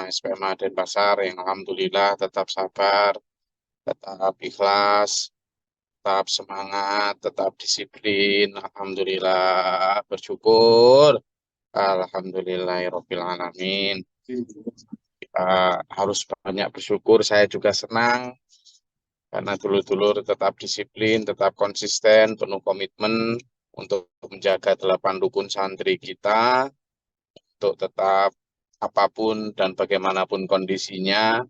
SPMA Denpasar yang alhamdulillah tetap sabar, tetap ikhlas, tetap semangat, tetap disiplin. Alhamdulillah, bersyukur. Alhamdulillahirabbil alamin. Harus banyak bersyukur. Saya juga senang karena dulur-dulur tetap disiplin, tetap konsisten, penuh komitmen untuk menjaga 8 rukun santri kita, untuk tetap apapun dan bagaimanapun kondisinya,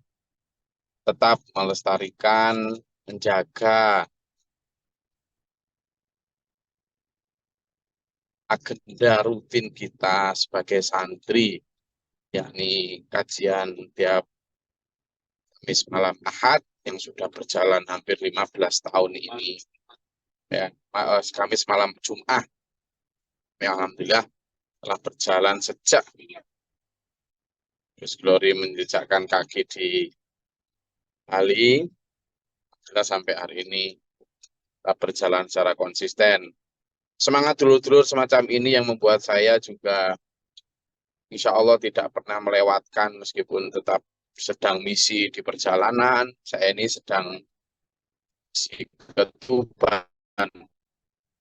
tetap melestarikan, menjaga agenda rutin kita sebagai santri, yakni kajian tiap Kamis malam Ahad yang sudah berjalan hampir 15 tahun ini. Ya, Kamis malam Jumat, ya, alhamdulillah telah berjalan sejak Gus Glory menjejakkan kaki di Bali, kita sampai hari ini tetap berjalan secara konsisten. Semangat dulur-dulur semacam ini yang membuat saya juga insya Allah tidak pernah melewatkan meskipun tetap sedang misi di perjalanan. Saya ini sedang misi ke Tuban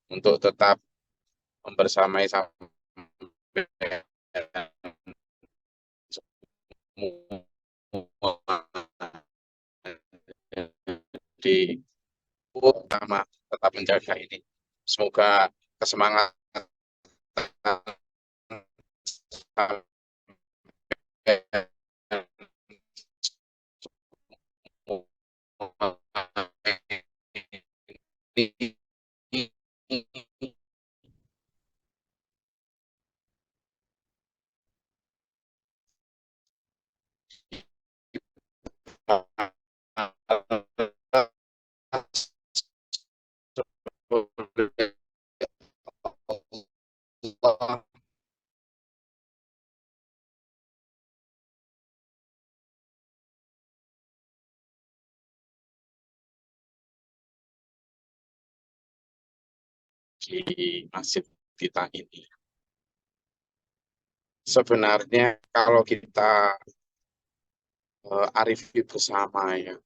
untuk tetap membersamai sampai di utama tetap menjaga ini. Semoga kesemangan di masjid kita ini. Sebenarnya kalau kita arifi bersama ya,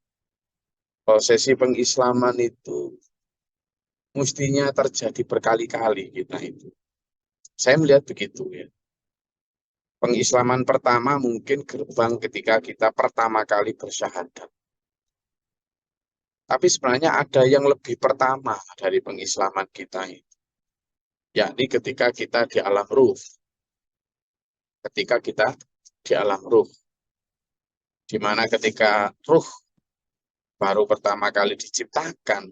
prosesi pengislaman itu mestinya terjadi berkali-kali kita itu. Saya melihat begitu ya. Pengislaman pertama mungkin gerbang ketika kita pertama kali bersyahadat. Tapi sebenarnya ada yang lebih pertama dari pengislaman kita itu, yakni ketika kita di alam ruh. Ketika kita di alam ruh, di mana ketika ruh baru pertama kali diciptakan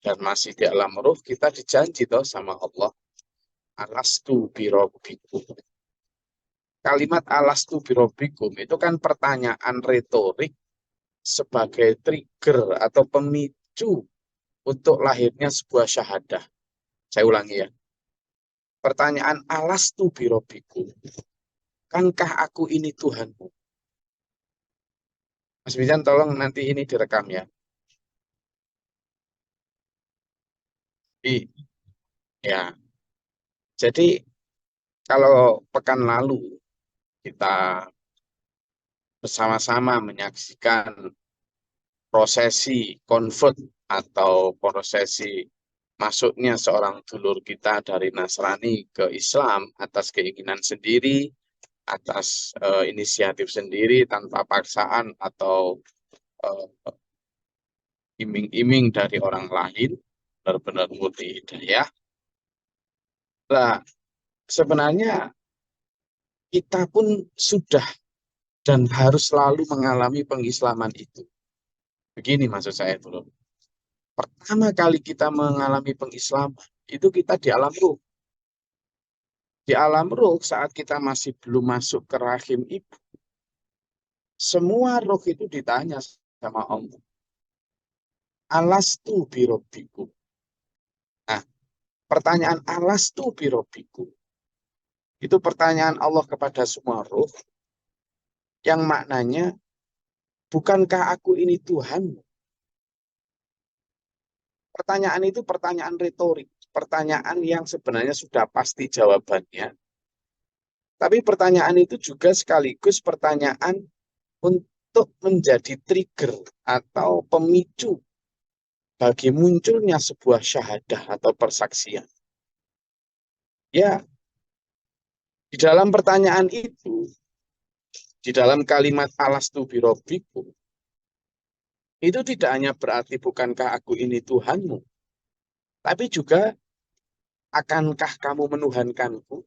dan masih di alam ruh, kita dijanji toh sama Allah, alastu birabbikum. Kalimat alastu birabbikum itu kan pertanyaan retorik sebagai trigger atau pemicu untuk lahirnya sebuah syahadah. Saya ulangi ya. Pertanyaan alastu birabbikum. Kankah aku ini Tuhanmu? Mas Bizan tolong nanti ini direkam ya. Ya. Jadi kalau pekan lalu kita bersama-sama menyaksikan prosesi convert atau prosesi masuknya seorang dulur kita dari Nasrani ke Islam atas keinginan sendiri, atas inisiatif sendiri tanpa paksaan atau iming-iming dari orang lain, benar-benar murni hidayah. Nah, sebenarnya kita pun sudah dan harus selalu mengalami pengislaman itu. Begini maksud saya dulu. Pertama kali kita mengalami pengislaman, itu kita di alam ruh. Di alam ruh saat kita masih belum masuk ke rahim ibu, semua roh itu ditanya sama Allah. Alastu birabbikum. Nah, pertanyaan alastu birabbikum itu pertanyaan Allah kepada semua roh yang maknanya, bukankah aku ini Tuhanmu? Pertanyaan itu pertanyaan retorik, pertanyaan yang sebenarnya sudah pasti jawabannya, Tapi pertanyaan itu juga sekaligus pertanyaan untuk menjadi trigger atau pemicu bagi munculnya sebuah syahadah atau persaksian. Ya, di dalam pertanyaan itu, di dalam kalimat alastu birobbikum, itu tidak hanya berarti bukankah aku ini Tuhanmu, tapi juga akankah kamu menuhankanku?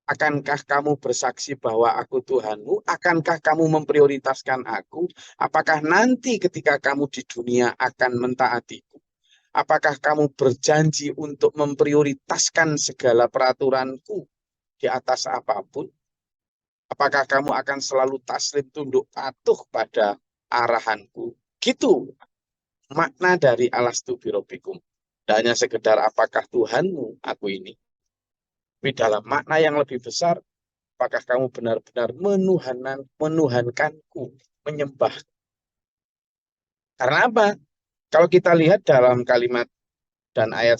Akankah kamu bersaksi bahwa aku Tuhanmu? Akankah kamu memprioritaskan aku? Apakah nanti ketika kamu di dunia akan mentaatiku? Apakah kamu berjanji untuk memprioritaskan segala peraturanku di atas apapun? Apakah kamu akan selalu taslim tunduk patuh pada arahanku? Gitu makna dari alastu birobbikum. Dan hanya sekedar apakah Tuhanmu aku ini. Tapi dalam makna yang lebih besar, apakah kamu benar-benar menuhankanku, menyembah? Karena apa? Kalau kita lihat dalam kalimat dan ayat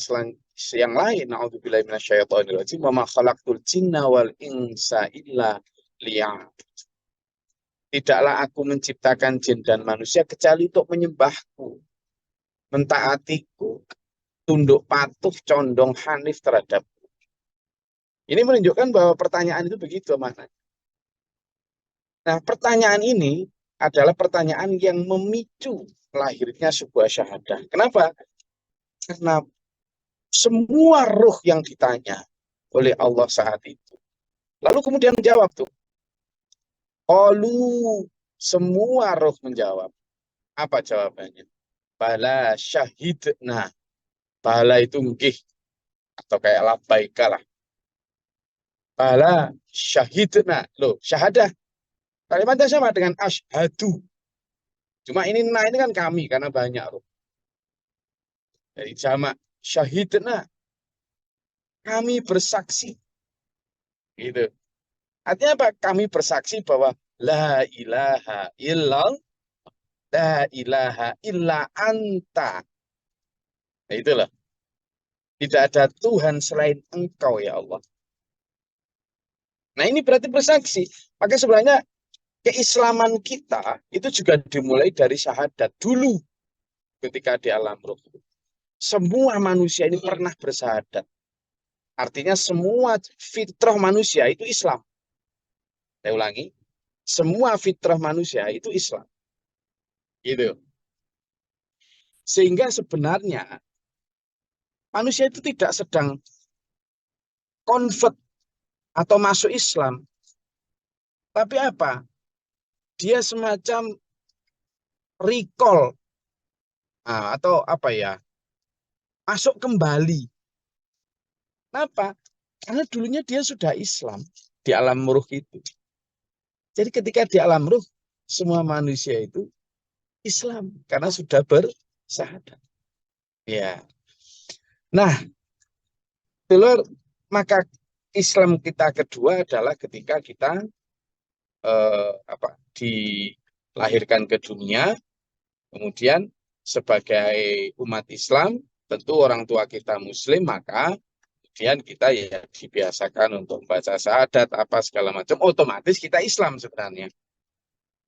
yang lain, na'udzubillahi minasyaitonirrajim, wa ma khalaqtul jinna wal insa illa liya'budun. Tidaklah aku menciptakan jin dan manusia kecuali untuk menyembahku, mentaatiku, tunduk patuh, condong hanif terhadap. Ini menunjukkan bahwa pertanyaan itu begitu maknanya. Nah, pertanyaan ini adalah pertanyaan yang memicu lahirnya sebuah syahadah. Kenapa? Karena semua ruh yang ditanya oleh Allah saat itu, lalu kemudian menjawab tuh. Qalu, semua ruh menjawab. Apa jawabannya? Bala syahidna. Bala itu nggih atau kayak labbaika lah. Bala syahidna. Loh, syahadah. Kalimatnya sama dengan asyhadu. Cuma ini nah ini kan kami karena banyak ruh. Jadi jamak syahidna. Kami bersaksi. Gitu. Artinya apa? Kami bersaksi bahwa la ilaha illallah, la ilaha illa anta. Nah, itulah. Tidak ada Tuhan selain Engkau ya Allah. Nah, ini berarti bersaksi. Maka sebenarnya keislaman kita itu juga dimulai dari syahadat dulu ketika di alam ruh. Semua manusia ini pernah bersyahadat. Artinya semua fitrah manusia itu Islam. Saya ulangi, semua fitrah manusia itu Islam. Gitu. Sehingga sebenarnya manusia itu tidak sedang convert atau masuk Islam. Tapi apa? Dia semacam recall atau apa ya? Masuk kembali. Kenapa? Karena dulunya dia sudah Islam di alam ruh itu. Jadi ketika di alam ruh, semua manusia itu Islam karena sudah bersyahadat. Ya. Nah, dulur, maka Islam kita kedua adalah ketika kita dilahirkan ke dunia, kemudian sebagai umat Islam, tentu orang tua kita Muslim, maka kemudian kita ya dibiasakan untuk membaca syahadat, apa segala macam, otomatis kita Islam sebenarnya.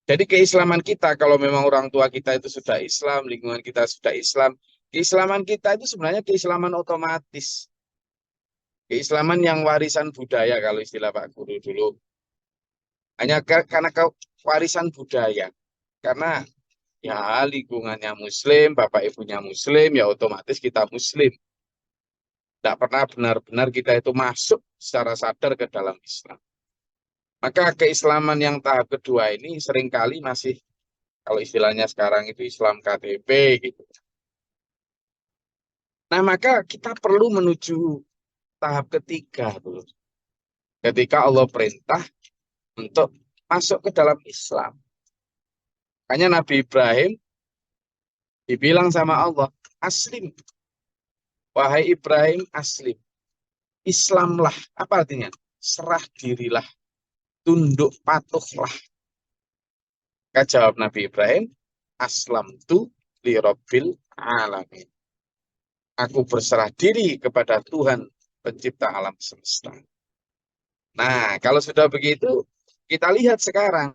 Jadi keislaman kita, kalau memang orang tua kita itu sudah Islam, lingkungan kita sudah Islam, keislaman kita itu sebenarnya keislaman otomatis. Keislaman yang warisan budaya kalau istilah Pak Guru dulu. Hanya karena warisan budaya. Karena ya lingkungannya Muslim, bapak ibunya Muslim, ya otomatis kita Muslim. Tidak pernah benar-benar kita itu masuk secara sadar ke dalam Islam. Maka keislaman yang tahap kedua ini seringkali masih, kalau istilahnya sekarang itu Islam KTP gitu. Nah, maka kita perlu menuju tahap ketiga dulu. Ketika Allah perintah untuk masuk ke dalam Islam. Makanya Nabi Ibrahim dibilang sama Allah, aslim. Wahai Ibrahim, aslim. Islamlah. Apa artinya? Serah dirilah. Tunduk patuhlah. Maka jawab Nabi Ibrahim, aslamtu li rabbil alamin. Aku berserah diri kepada Tuhan pencipta alam semesta. Nah, kalau sudah begitu, kita lihat sekarang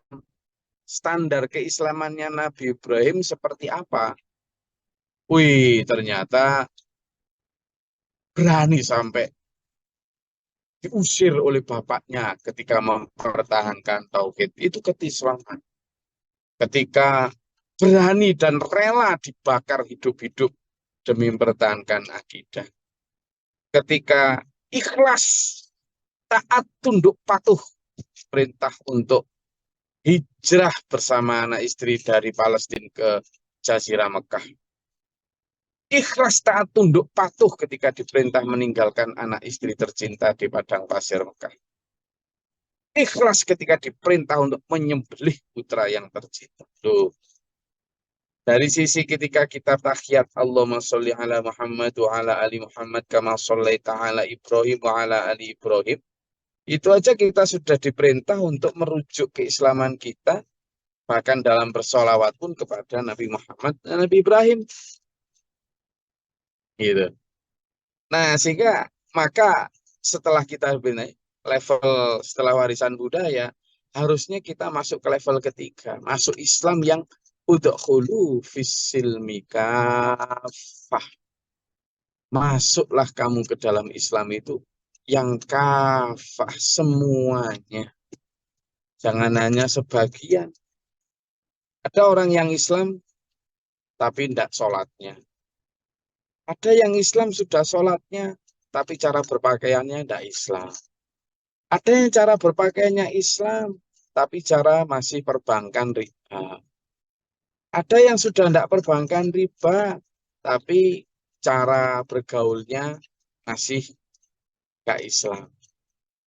standar keislamannya Nabi Ibrahim seperti apa. Wih, ternyata berani sampai diusir oleh bapaknya ketika mempertahankan tauhid. Itu keislaman. Ketika berani dan rela dibakar hidup-hidup demi mempertahankan akidah. Ketika ikhlas, taat, tunduk, patuh perintah untuk hijrah bersama anak istri dari Palestina ke Jazirah Mekah. Ikhlas taat tunduk patuh ketika diperintah meninggalkan anak istri tercinta di padang pasir Mekah. Ikhlas ketika diperintah untuk menyembelih putra yang tercinta. Tuh. Dari sisi ketika kita tahiyat Allahumma sholli ala Muhammad wa ala ali Muhammad kama shollaita ala Ibrahim wa ala ali Ibrahim. Itu aja kita sudah diperintah untuk merujuk keislaman kita, bahkan dalam bersolawat pun kepada Nabi Muhammad dan Nabi Ibrahim. Gitu. Nah, sehingga maka setelah kita level setelah warisan budaya, harusnya kita masuk ke level ketiga, masuk Islam yang udkhulu fissilmi kafah. Masuklah kamu ke dalam Islam itu yang kafah semuanya. Jangan hanya sebagian. Ada orang yang Islam tapi tidak sholatnya. Ada yang Islam sudah sholatnya tapi cara berpakaiannya tidak Islam. Ada yang cara berpakaiannya Islam tapi cara masih perbankan riba. Ada yang sudah tidak perbankan riba tapi cara bergaulnya masih gak Islam.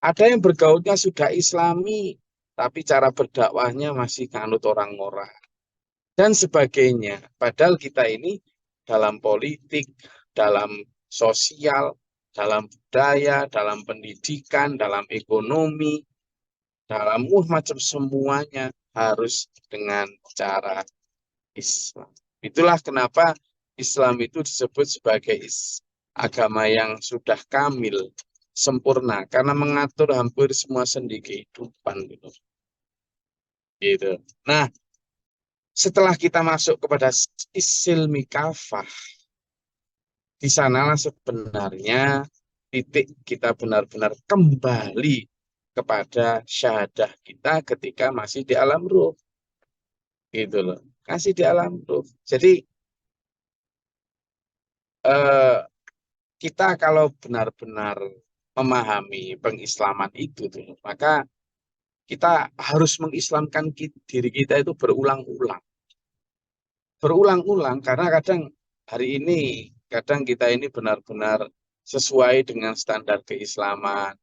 Ada yang bergaulnya sudah Islami tapi cara berdakwahnya masih kanut orang-orang. Dan sebagainya. Padahal kita ini dalam politik, dalam sosial, dalam budaya, dalam pendidikan, dalam ekonomi, dalam macam semuanya harus dengan cara Islam. Itulah kenapa Islam itu disebut sebagai agama yang sudah kamil, sempurna, karena mengatur hampir semua sendi kehidupan. Gitu. Nah, setelah kita masuk kepada silmi kafah, di sanalah sebenarnya titik kita benar-benar kembali kepada syahadah kita ketika masih di alam ruh. Gitu loh. Masih di alam ruh. Jadi eh, kita kalau benar-benar memahami pengislaman itu tuh, maka kita harus mengislamkan diri kita itu berulang-ulang. Berulang-ulang karena kadang hari ini kadang kita ini benar-benar sesuai dengan standar keislaman,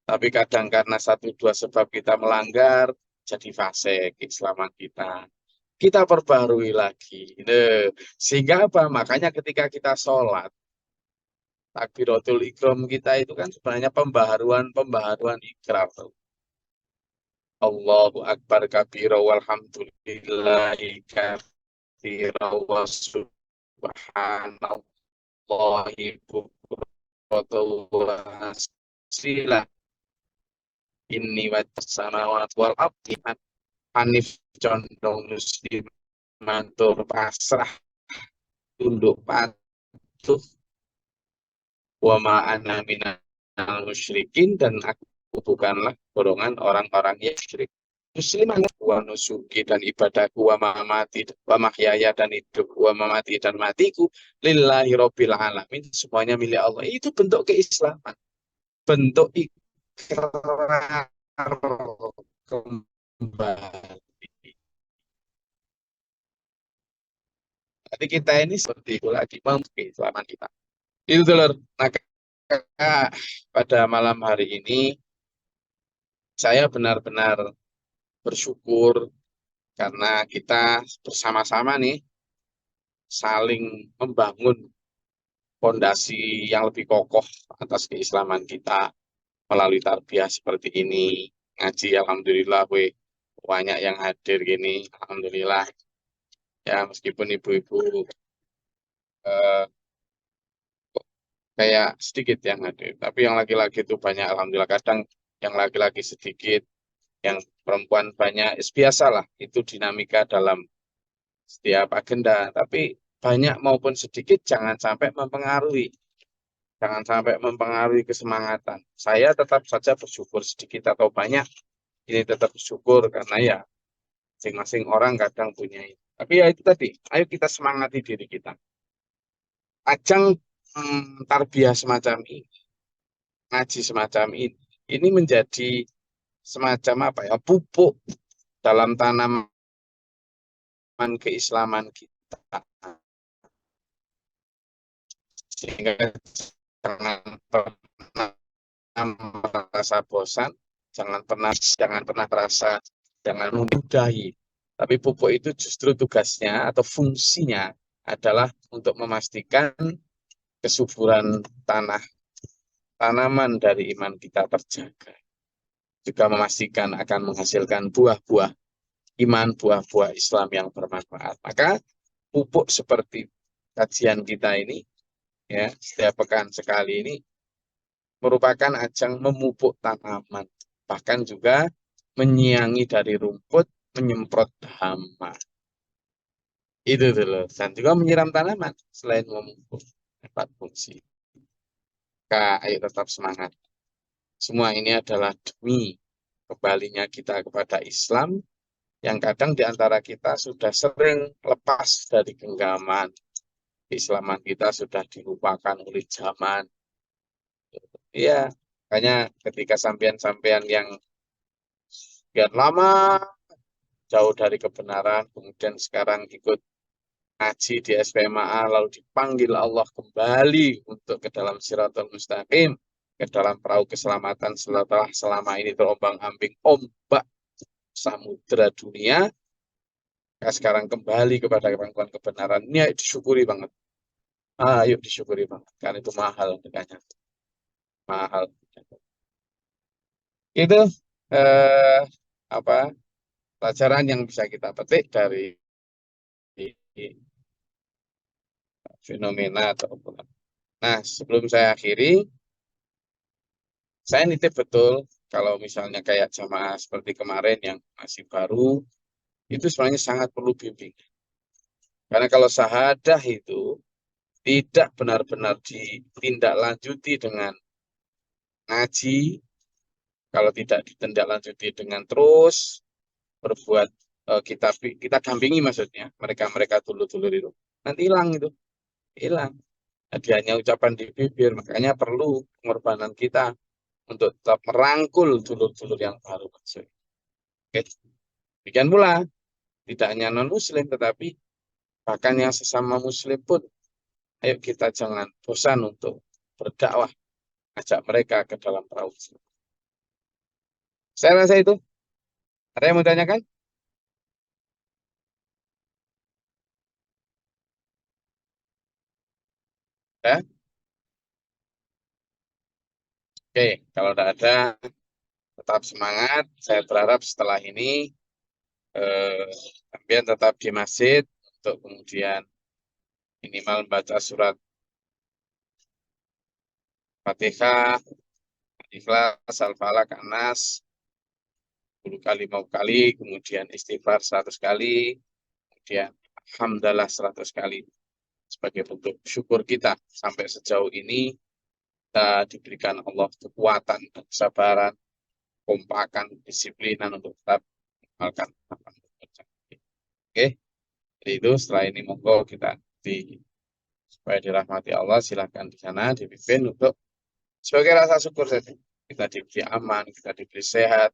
tapi kadang karena satu dua sebab kita melanggar jadi fase keislaman kita. Kita perbarui lagi. Nah, sehingga apa? Makanya ketika kita sholat, takbiratul ikram kita itu kan sebenarnya pembaharuan ikrar. Allahu Akbar kabira walhamdulillahi katsira wa subhanallahi bukratan wa asila. Ini wajah samawat wal ardi Hanif condong muslim mantur pasrah tunduk patuh wa ma'ana minal musyrikin dan aku bukanlah golongan orang-orang yang musyrik. Musliman wa nusuki dan ibadahku wa mamati wa mahyaya dan hidup wa mamati dan matiku lillahi rabbil alamin, semuanya milik Allah. Itu bentuk keislaman, bentuk ikrar kembali. Jadi kita ini seperti itu lagi untuk keislaman kita. Itu dulur. Maka pada malam hari ini saya benar-benar bersyukur karena kita bersama-sama nih saling membangun fondasi yang lebih kokoh atas keislaman kita melalui tarbiyah seperti ini. Ngaji alhamdulillah banyak yang hadir gini. Alhamdulillah ya, meskipun ibu-ibu eh, kayak sedikit yang hadir, tapi yang laki-laki itu banyak alhamdulillah. Kadang yang laki-laki sedikit, yang perempuan banyak, biasalah, itu dinamika dalam setiap agenda. Tapi banyak maupun sedikit jangan sampai mempengaruhi. Jangan sampai mempengaruhi kesemangatan. Saya tetap saja bersyukur sedikit atau banyak. Ini tetap bersyukur karena ya masing-masing orang kadang punya itu. Tapi ya itu tadi, ayo kita semangati diri kita. Ajang tarbiyah semacam ini, ngaji semacam ini menjadi semacam apa ya, pupuk dalam tanaman keislaman kita. Sehingga jangan pernah merasa bosan, jangan pernah merasa jangan memudahi. Tapi pupuk itu justru tugasnya atau fungsinya adalah untuk memastikan kesuburan tanaman dari iman kita terjaga. Juga memastikan akan menghasilkan buah-buah iman, buah-buah Islam yang bermanfaat. Maka pupuk seperti kajian kita ini, ya, setiap pekan sekali ini merupakan ajang memupuk tanaman, bahkan juga menyiangi dari rumput, menyemprot hama. Itu dulu. Dan juga menyiram tanaman selain memupuk. Empat fungsi. Kak, ayo tetap semangat. Semua ini adalah demi kembalinya kita kepada Islam yang kadang di antara kita sudah sering lepas dari genggaman. Keislaman kita sudah dilupakan oleh zaman. Iya, makanya ketika sampean-sampean yang sekian lama jauh dari kebenaran, kemudian sekarang ikut ngaji di SPMA, lalu dipanggil Allah kembali untuk ke dalam Shirathul Mustaqim, ke dalam perahu keselamatan setelah selama ini terombang-ambing ombak samudera dunia, ya sekarang kembali kepada pangkuan kebenaran. Ini disyukuri banget. Yuk disyukuri banget, karena itu mahal harganya. Mahal. Itu eh, apa pelajaran yang bisa kita petik dari fenomena atau. Nah, sebelum saya akhiri, saya nitip betul kalau misalnya kayak jamaah seperti kemarin yang masih baru, itu sebenarnya sangat perlu bimbingan. Karena kalau syahadah itu tidak benar-benar ditindaklanjuti dengan ngaji, kalau tidak ditindaklanjuti dengan terus berbuat kita dampingi maksudnya mereka-mereka dulu-dulu itu, nanti hilang itu, hilang. Jadi hanya ucapan di bibir, makanya perlu pengorbanan kita untuk tetap merangkul dulur-dulur yang baru masuk. Oke. Demikian pula, tidak hanya non-muslim, tetapi bahkan yang sesama muslim pun, ayo kita jangan bosan untuk berdakwah, ajak mereka ke dalam perahu. Saya rasa itu. Ada yang mau tanyakan? Ya? Oke, kalau tidak ada, tetap semangat. Saya berharap setelah ini kalian tetap di masjid untuk kemudian minimal baca surat Fatihah, Ikhlas, Al-Falaq, An-Nas 10 kali mau kali, kemudian istighfar 100 kali, kemudian alhamdulillah 100 kali sebagai bentuk syukur kita sampai sejauh ini kita diberikan Allah kekuatan dan kesabaran, kompakan, disiplinan untuk tetap mengamalkan apa yang kita kerjakan. Oke, jadi itu setelah ini monggo kita di supaya dirahmati Allah, silahkan di sana dipimpin untuk sebagai rasa syukur saja. Kita diberi aman, kita diberi sehat,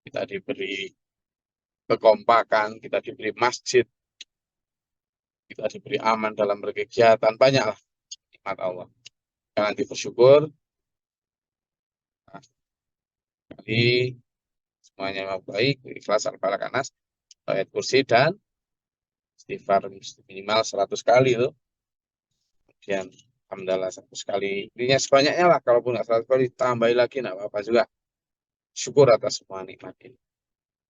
kita diberi kekompakan, kita diberi masjid, kita diberi aman dalam berkegiatan, banyaklah nikmat Allah. Jangan bersyukur, nah, jadi semuanya mau baik, ikhlas al-falaq anas, ayat kursi dan istighfar minimal 100 kali itu. Kemudian alhamdulillah 100 kali. Intinya sebanyaknya lah, kalaupun nggak 100 kali, tambahin lagi, nggak apa-apa juga. Syukur atas semua nikmat ini.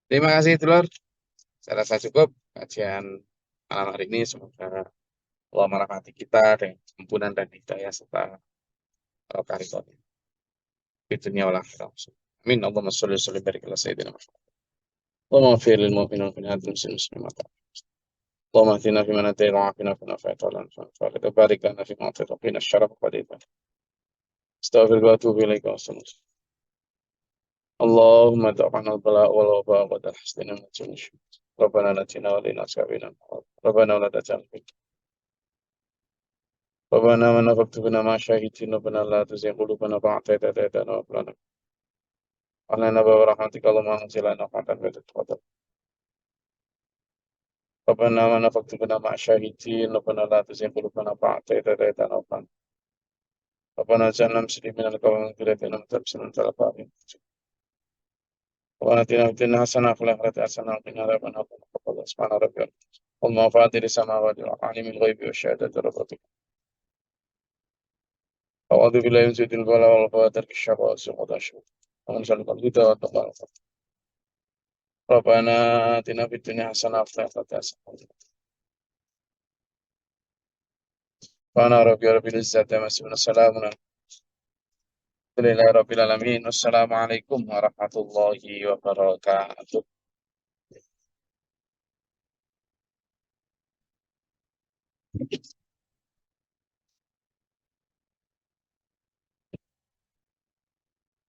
Terima kasih, Dulur. Saya rasa cukup kajian malam hari ini. Semoga Allah merahmati kita dengan ampunan dan hidayah serta barokah ridhonya. Fitunya wal akhirah. Amin. Allahumma sholli wa sallim barik ala sayyidina Muhammad. اللهم اغفر للمؤمنين والمؤمنات والمسلمين اللهم اهدنا فيمن هديت وعافنا فيمن عافيت ولا نفعك وبارك لنا فيما اعطيت وقنا الشر وقضيت استغفرك واتوب اليك واستغفر اللهم دع عنا البلاء والوباء ودع حسدنا من جميع ربنا نتنا ولينا سبيلا ربنا ولا تجعل ربنا من فاكتبنا مع شاهدين ربنا لا تزغ قلوبنا بعد إذ هديتنا وهب لنا علينا باب رحمتك اللهم انزل لنا رحمة من القدر ربنا من فاكتبنا مع شاهدين ربنا لا تزغ قلوبنا بعد إذ هديتنا وهب لنا ربنا اجعلنا مسلمين لك ومن ذريتنا متبسما انت الغفور ربنا اتنا في الدنيا حسنة وفي الآخرة حسنة وقنا عذاب النار تقبل سبحان ربك اللهم فاطر السماوات والأرض عالم الغيب والشهادة ربك أعوذ بالله من شر البلاء والقدر الشر والسوء والشر ومن شر الهدى والضلال ربنا آتنا في الدنيا حسنة وفي الآخرة حسنة وقنا رب العزة عما يصفون السلام على لله رب العالمين والسلام عليكم ورحمة الله وبركاته.